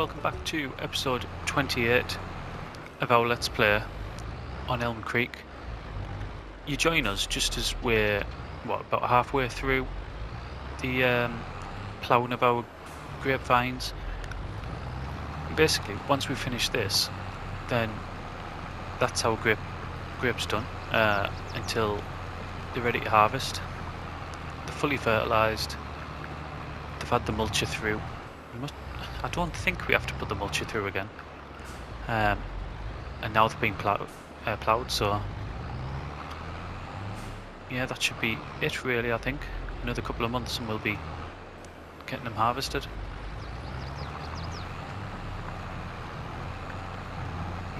welcome back to episode 28 of our Let's Play on Elmcreek. You join us just as we're, about halfway through the ploughing of our grapevines. And basically, once we finish this, then that's how grapes done until they're ready to harvest. They're fully fertilized. They've had the mulcher through. I don't think we have to put the mulcher through again. And now they're being ploughed, so yeah, that should be it really, I think. Another couple of months and we'll be getting them harvested.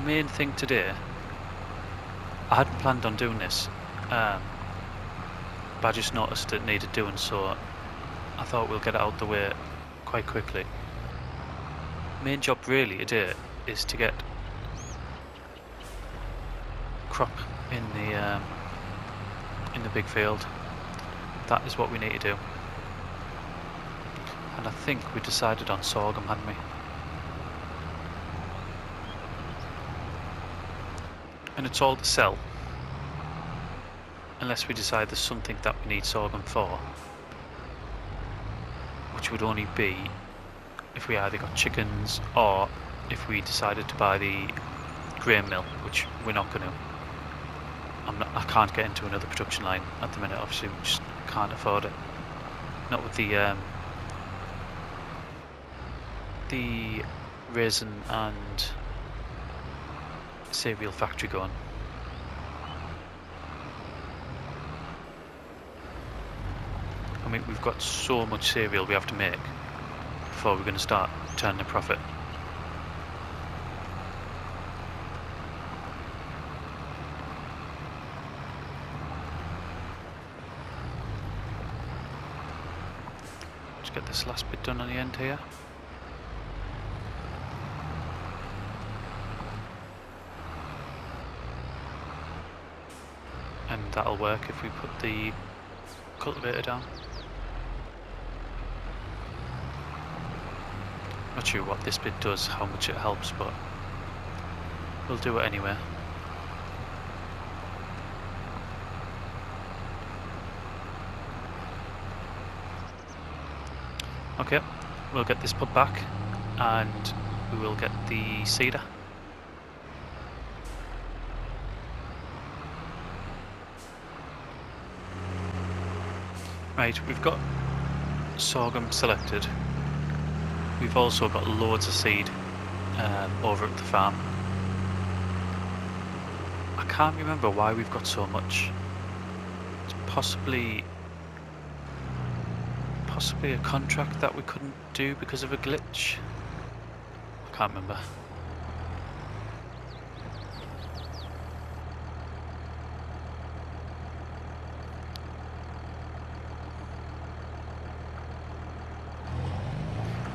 Main thing today, I hadn't planned on doing this, but I just noticed it needed doing, so I thought we'll get it out the way quite quickly. Main job really today is to get crop in the big field. That is what we need to do. And I think we decided on sorghum, hadn't we? And it's all to sell, unless we decide there's something that we need sorghum for, which would only be if we either got chickens or if we decided to buy the grain mill, which we're not going to. I can't get into another production line at the minute, obviously we just can't afford it. Not with the raisin and cereal factory going. I mean, we've got so much cereal we have to make before we're going to start turning a profit. Let's get this last bit done on the end here. And that'll work if we put the cultivator down. Not sure what this bit does, how much it helps, but we'll do it anyway. Okay, we'll get this put back and we will get the seeder. Right, we've got sorghum selected. We've also got loads of seed over at the farm. I can't remember why we've got so much. It's possibly a contract that we couldn't do because of a glitch. I can't remember.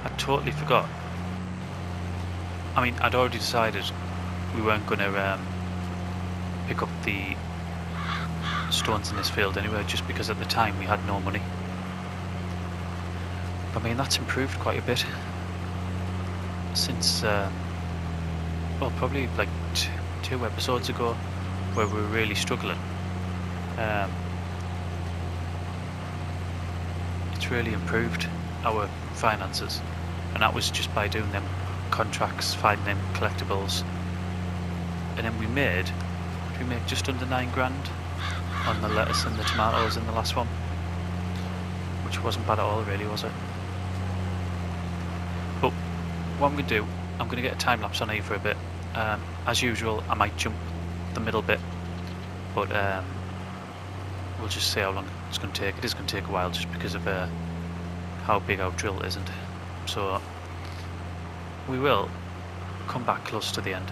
I totally forgot. I mean, I'd already decided we weren't going to pick up the stones in this field anyway, just because at the time we had no money. I mean, that's improved quite a bit since, well, probably like two episodes ago, where we were really struggling. It's really improved our finances, and that was just by doing them contracts, finding them collectibles, and then we made just under 9 grand on the lettuce and the tomatoes in the last one, which wasn't bad at all really, was it? But what I'm going to do, I'm going to get a time lapse on here for a bit. As usual, I might jump the middle bit, but we'll just see how long it's going to take. It is going to take a while just because of how big our drill isn't. So we will come back close to the end.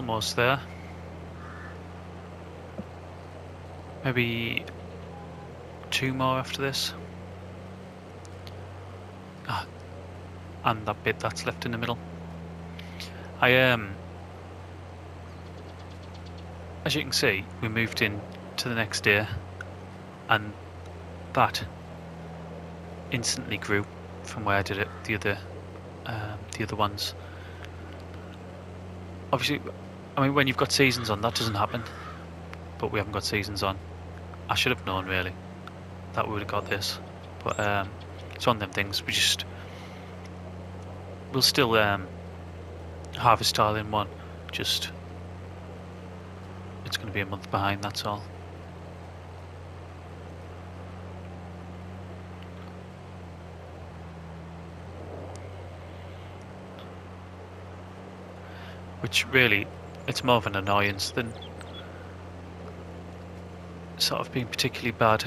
almost there. Maybe 2 more after this. And that bit that's left in the middle. As you can see, we moved in to the next day, and that instantly grew from where I did it the other ones. Obviously, I mean, when you've got seasons on, that doesn't happen, but we haven't got seasons on. I should have known really that we would have got this, but it's one of them things. We'll still harvest all in one, just it's going to be a month behind, that's all. Which really, it's more of an annoyance than sort of being particularly bad.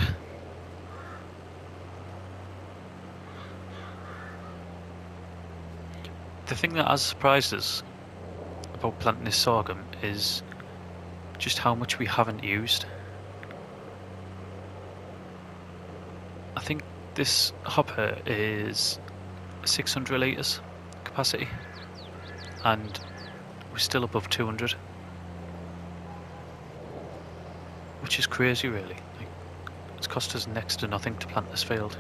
The thing that has surprised us about planting this sorghum is just how much we haven't used. I think this hopper is 600 litres capacity, and we're still above 200, which is crazy really. Like, it's cost us next to nothing to plant this field.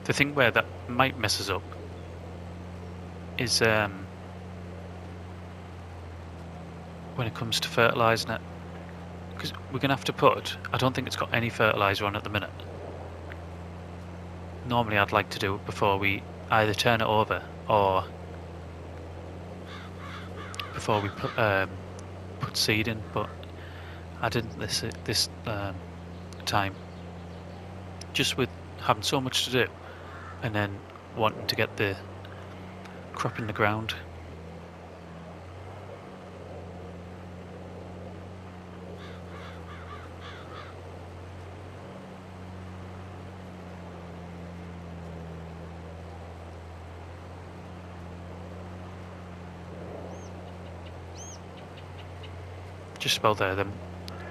The thing where that might mess us up is when it comes to fertilising it, because we're going to have to put, I don't think it's got any fertiliser on at the minute. Normally I'd like to do it before we either turn it over or before we put seed in, but I didn't this time, just with having so much to do and then wanting to get the crop in the ground. Just about there, then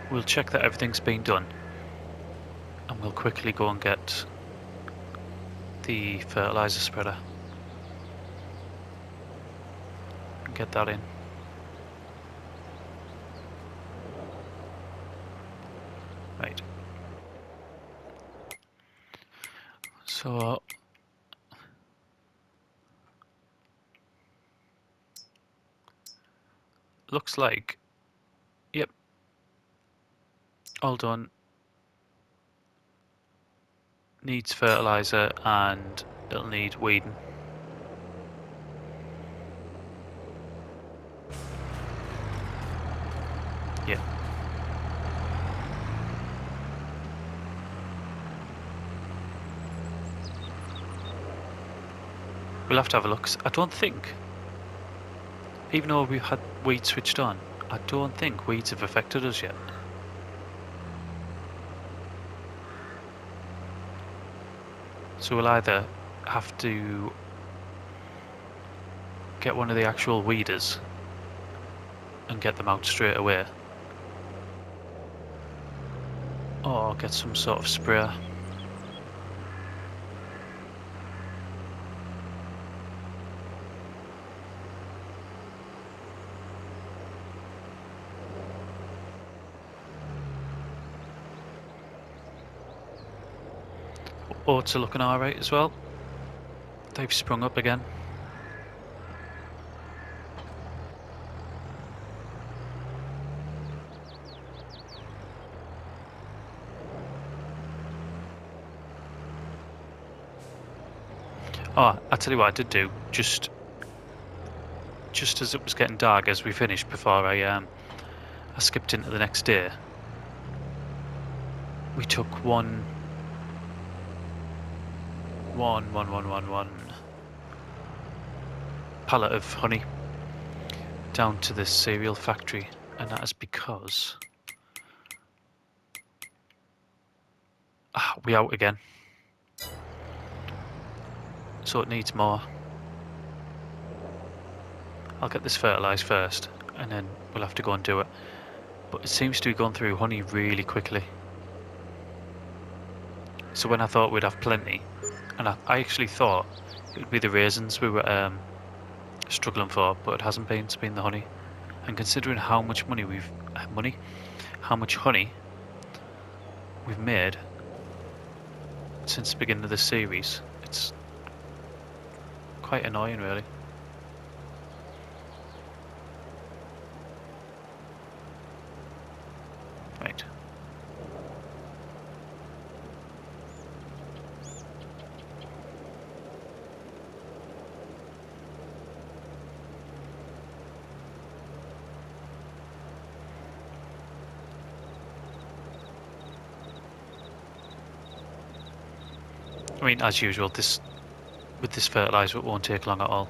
we'll check that everything's been done and we'll quickly go and get the fertilizer spreader and get that in. Right, so looks like, yep, all done. Needs fertilizer and it'll need weeding. Yeah. We'll have to have a look. I don't think, even though we've had weed switched on, I don't think weeds have affected us yet. So we'll either have to get one of the actual weeders and get them out straight away, or get some sort of sprayer. Oats are looking alright as well. They've sprung up again. Oh, I tell you what I did do, just as it was getting dark as we finished, before I skipped into the next day, we took one pallet of honey down to this cereal factory, and that is because we out again, so it needs more. I'll get this fertilised first, and then we'll have to go and do it. But it seems to be going through honey really quickly. So when I thought we'd have plenty, and I actually thought it would be the raisins we were struggling for, but it hasn't been. It's been the honey. And considering how much honey we've made since the beginning of the series, it's quite annoying, really. Right. I mean, as usual, with this fertilizer, it won't take long at all.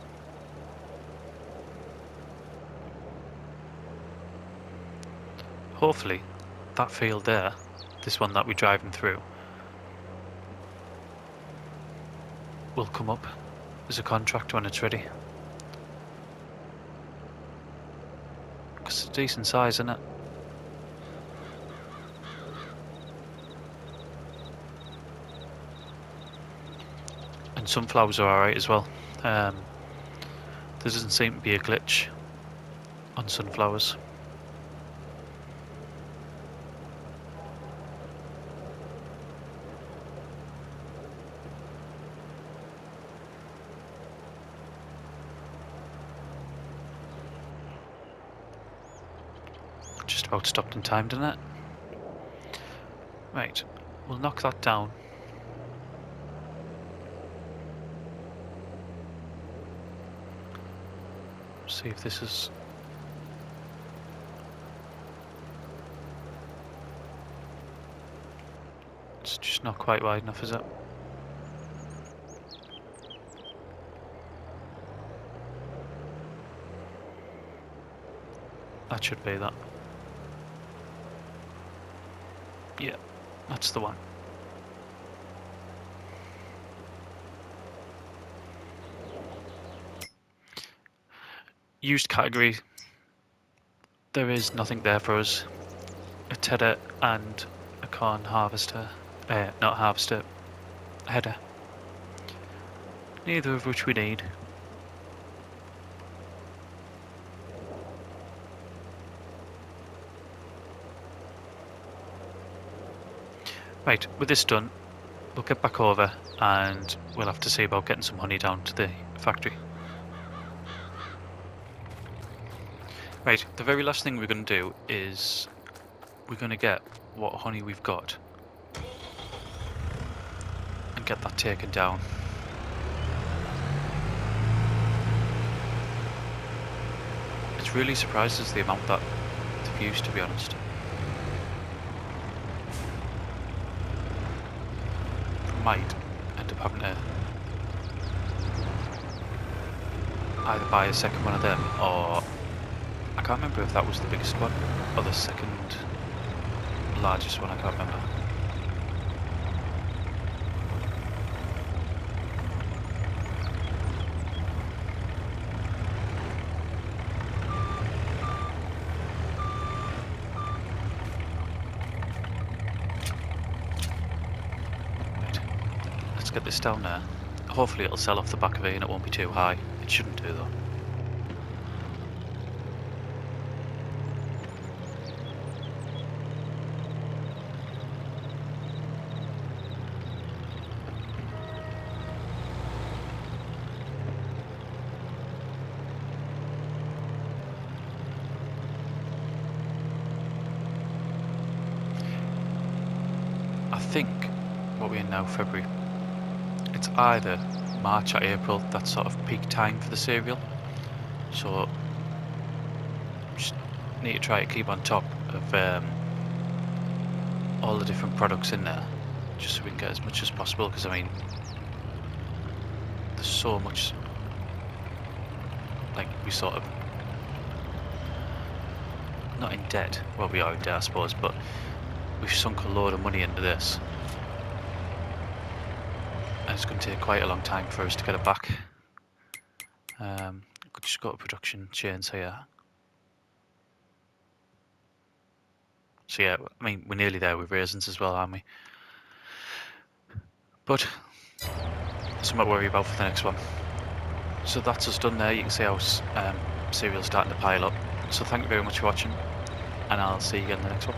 Hopefully, that field there, this one that we're driving through, will come up as a contract when it's ready. Because it's a decent size, isn't it? And sunflowers are alright as well. There doesn't seem to be a glitch on sunflowers. Just about stopped in time, didn't it? Right, we'll knock that down. See if this is... It's just not quite wide enough, is it? That should be that. Yeah, that's the one. Used category, there is nothing there for us. A tedder and a corn harvester, not harvester, header. Neither of which we need. Right, with this done, we'll get back over and we'll have to see about getting some honey down to the factory. Right, the very last thing we're going to do is we're going to get what honey we've got and get that taken down. It really surprises the amount that they've used, to be honest. Might end up having to either buy a second one of them, or I can't remember if that was the biggest one or the second largest one. I can't remember. Let's get this down there. Hopefully it'll sell off the back of it and it won't be too high. It shouldn't do though. I think what we're in now, February, it's either March or April, that's sort of peak time for the cereal. So just need to try to keep on top of all the different products in there, just so we can get as much as possible, because I mean there's so much like we sort of not in debt. Well, we are in debt, I suppose, but we've sunk a load of money into this, and it's going to take quite a long time for us to get it back. Could just go to production chains here. So yeah, I mean, we're nearly there with raisins as well, aren't we? But something to worry about for the next one. So that's us done there. You can see how cereal's starting to pile up. So thank you very much for watching, and I'll see you again in the next one.